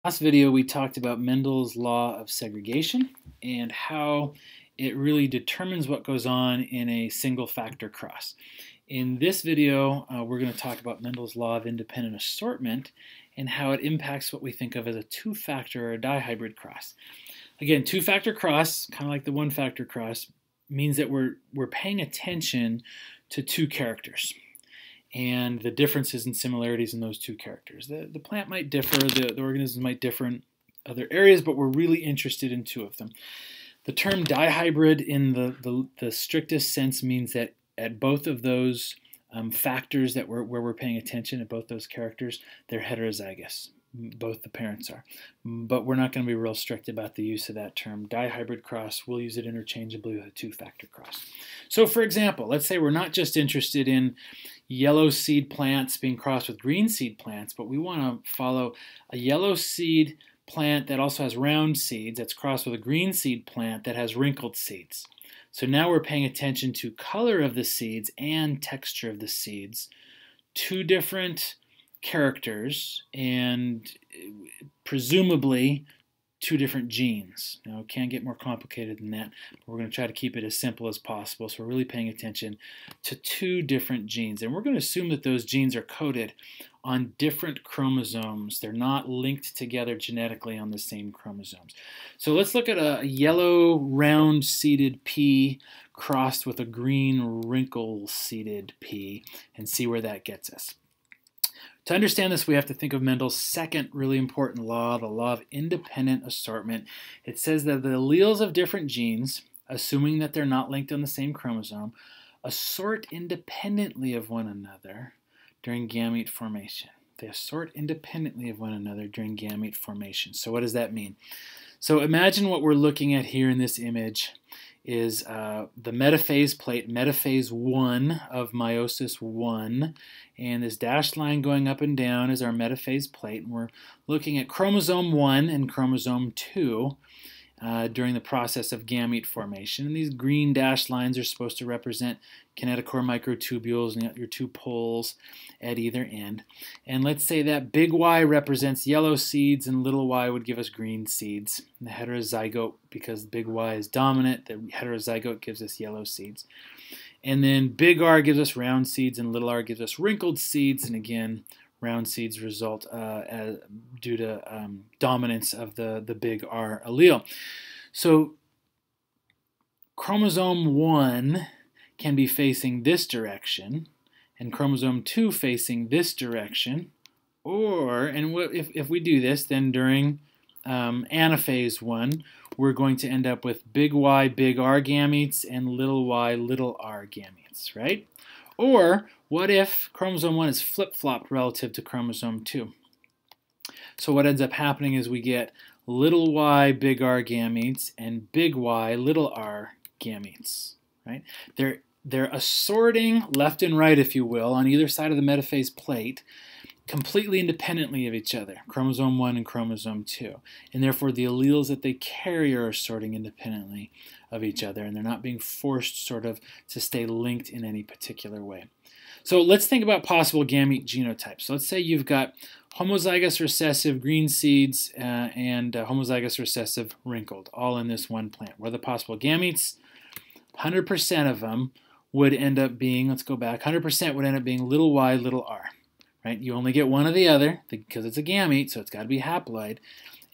Last video we talked about Mendel's law of segregation and how it really determines what goes on in a single factor cross. In this video we're going to talk about Mendel's law of independent assortment and how it impacts what we think of as a two-factor or a dihybrid cross. Again, two-factor cross, kind of like the one-factor cross, means that we're paying attention to two characters and the differences and similarities in those two characters. The plant might differ, the organisms might differ in other areas, but we're really interested in two of them. The term dihybrid in the strictest sense means that at both of those factors that where we're paying attention, at both those characters, they're heterozygous. Both the parents are. But we're not going to be real strict about the use of that term. Dihybrid cross, we'll use it interchangeably with a two-factor cross. So for example, let's say we're not just interested in yellow seed plants being crossed with green seed plants, but we want to follow a yellow seed plant that also has round seeds that's crossed with a green seed plant that has wrinkled seeds. So now we're paying attention to color of the seeds and texture of the seeds. Two different characters and presumably two different genes. Now, it can get more complicated than that, but we're going to try to keep it as simple as possible. So we're really paying attention to two different genes, and we're going to assume that those genes are coded on different chromosomes. They're not linked together genetically on the same chromosomes. So let's look at a yellow round-seeded pea crossed with a green wrinkle-seeded pea and see where that gets us. To understand this, we have to think of Mendel's second really important law, the law of independent assortment. It says that the alleles of different genes, assuming that they're not linked on the same chromosome, assort independently of one another during gamete formation. They assort independently of one another during gamete formation. So what does that mean? So imagine what we're looking at here in this image is the metaphase plate, metaphase 1 of meiosis 1, and this dashed line going up and down is our metaphase plate, and we're looking at chromosome 1 and chromosome 2 during the process of gamete formation. And these green dashed lines are supposed to represent kinetochore microtubules, and your two poles at either end. And let's say that big Y represents yellow seeds and little y would give us green seeds. And the heterozygote, because big Y is dominant, the heterozygote gives us yellow seeds. And then big R gives us round seeds and little r gives us wrinkled seeds. And again, round seeds result due to dominance of the big R allele. So chromosome 1 can be facing this direction, and chromosome 2 facing this direction, or, and if we do this, then during anaphase 1, we're going to end up with big Y, big R gametes, and little y, little r gametes, right? Or what if chromosome 1 is flip-flopped relative to chromosome 2? So what ends up happening is we get little y, big R gametes, and big Y, little r gametes, right? They're assorting left and right, if you will, on either side of the metaphase plate, completely independently of each other, chromosome 1 and chromosome 2. And therefore the alleles that they carry are assorting independently of each other, and they're not being forced sort of to stay linked in any particular way. So let's think about possible gamete genotypes. So let's say you've got homozygous recessive green seeds and homozygous recessive wrinkled, all in this one plant. What are the possible gametes? 100% of them would end up being, let's go back, 100% would end up being little y, little r. Right? You only get one or the other because it's a gamete, so it's got to be haploid.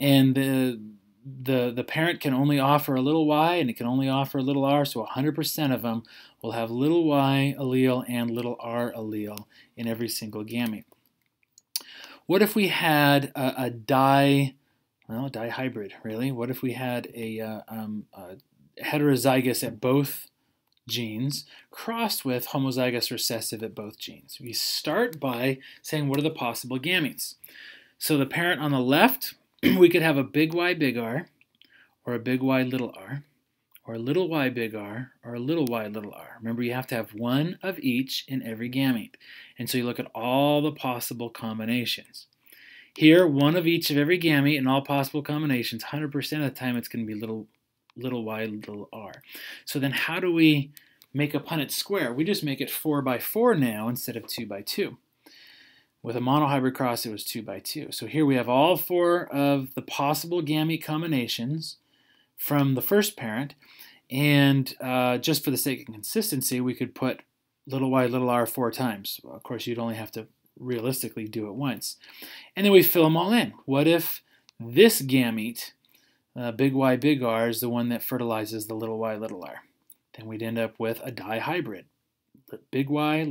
And the parent can only offer a little y and it can only offer a little r, so 100% of them will have little y allele and little r allele in every single gamete. What if we had a dihybrid, really? What if we had a heterozygous at both genes crossed with homozygous recessive at both genes? We start by saying what are the possible gametes. So the parent on the left, we could have a big Y big R, or a big Y little r, or a little y big R, or a little y little r. Remember, you have to have one of each in every gamete. And so you look at all the possible combinations. Here, one of each of every gamete in all possible combinations, 100% of the time it's going to be little y, little r. So then how do we make a Punnett square? We just make it 4 by 4 now instead of 2 by 2. With a monohybrid cross, it was 2 by 2. So here we have all 4 of the possible gamete combinations from the first parent, and just for the sake of consistency, we could put little y, little r 4 times. Well, of course, you'd only have to realistically do it once. And then we fill them all in. What if this gamete, big Y, big R, is the one that fertilizes the little y, little r? Then we'd end up with a dihybrid. Big Y,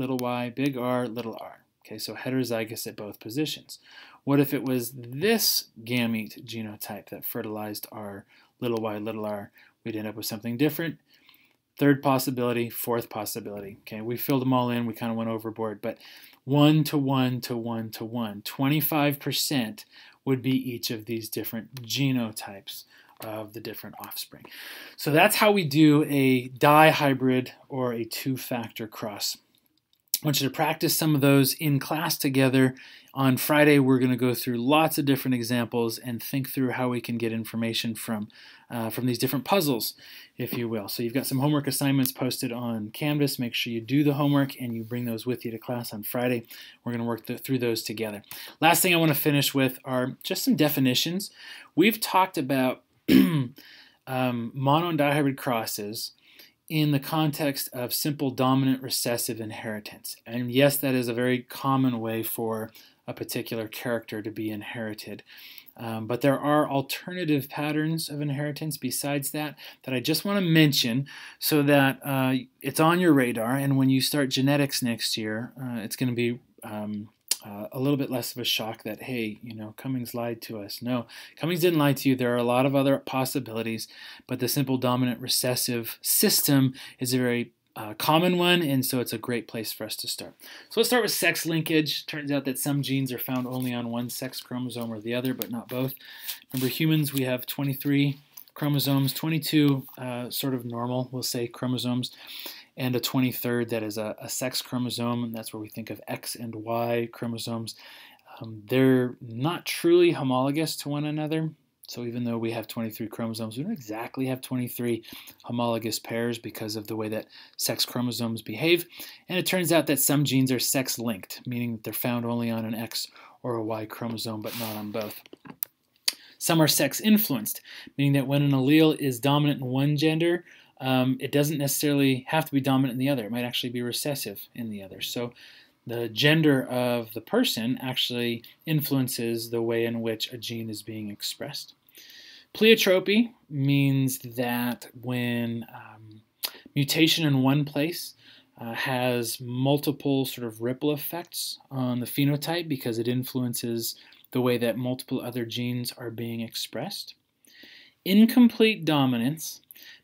big R, little r. Okay, so heterozygous at both positions. What if it was this gamete genotype that fertilized our little y, little r? We'd end up with something different. Third possibility, fourth possibility. Okay, we filled them all in. We kind of went overboard, but 1 to 1 to 1 to 1. 25% would be each of these different genotypes of the different offspring. So that's how we do a dihybrid or a 2-factor cross. I want you to practice some of those in class together. On Friday, we're going to go through lots of different examples and think through how we can get information from these different puzzles, if you will. So you've got some homework assignments posted on Canvas. Make sure you do the homework and you bring those with you to class on Friday. We're going to work through those together. Last thing I want to finish with are just some definitions. We've talked about mono and dihybrid crosses in the context of simple dominant recessive inheritance. And yes, that is a very common way for a particular character to be inherited. But there are alternative patterns of inheritance besides that I just want to mention so that it's on your radar, and when you start genetics next year, it's going to be a little bit less of a shock that, hey, you know, Cummings lied to us. No, Cummings didn't lie to you. There are a lot of other possibilities, but the simple dominant recessive system is a very common one, and so it's a great place for us to start. So let's start with sex linkage. Turns out that some genes are found only on one sex chromosome or the other, but not both. Remember, humans, we have 23 chromosomes, 22 sort of normal, we'll say, chromosomes, and a 23rd that is a sex chromosome, and that's where we think of X and Y chromosomes. They're not truly homologous to one another. So even though we have 23 chromosomes, we don't exactly have 23 homologous pairs because of the way that sex chromosomes behave. And it turns out that some genes are sex-linked, meaning that they're found only on an X or a Y chromosome, but not on both. Some are sex-influenced, meaning that when an allele is dominant in one gender, it doesn't necessarily have to be dominant in the other. It might actually be recessive in the other. So the gender of the person actually influences the way in which a gene is being expressed. Pleiotropy means that when mutation in one place has multiple sort of ripple effects on the phenotype because it influences the way that multiple other genes are being expressed. Incomplete dominance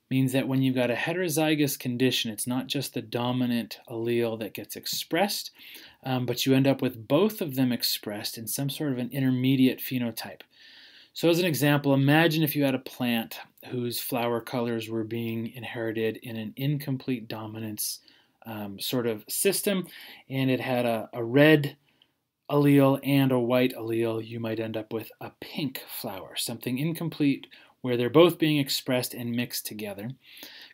means that when you've got a heterozygous condition, it's not just the dominant allele that gets expressed, but you end up with both of them expressed in some sort of an intermediate phenotype. So as an example, imagine if you had a plant whose flower colors were being inherited in an incomplete dominance sort of system, and it had a red allele and a white allele. You might end up with a pink flower, something incomplete where they're both being expressed and mixed together.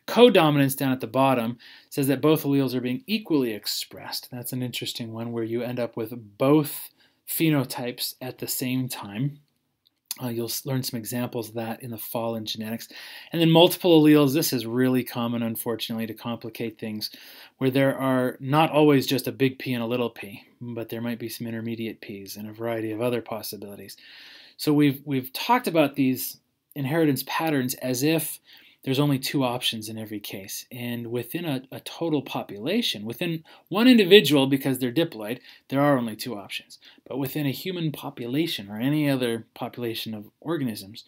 Codominance down at the bottom says that both alleles are being equally expressed. That's an interesting one where you end up with both phenotypes at the same time. You'll learn some examples of that in the fall in genetics. And then multiple alleles, this is really common, unfortunately, to complicate things, where there are not always just a big P and a little p, but there might be some intermediate Ps and a variety of other possibilities. So we've talked about these inheritance patterns as if there's only two options in every case. And within a total population, within one individual, because they're diploid, there are only two options. But within a human population or any other population of organisms,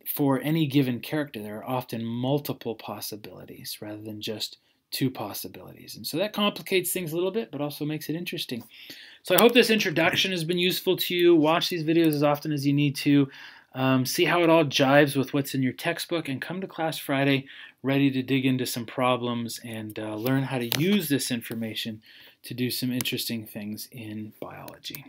for any given character, there are often multiple possibilities rather than just two possibilities. And so that complicates things a little bit, but also makes it interesting. So I hope this introduction has been useful to you. Watch these videos as often as you need to. See how it all jives with what's in your textbook, and come to class Friday ready to dig into some problems and learn how to use this information to do some interesting things in biology.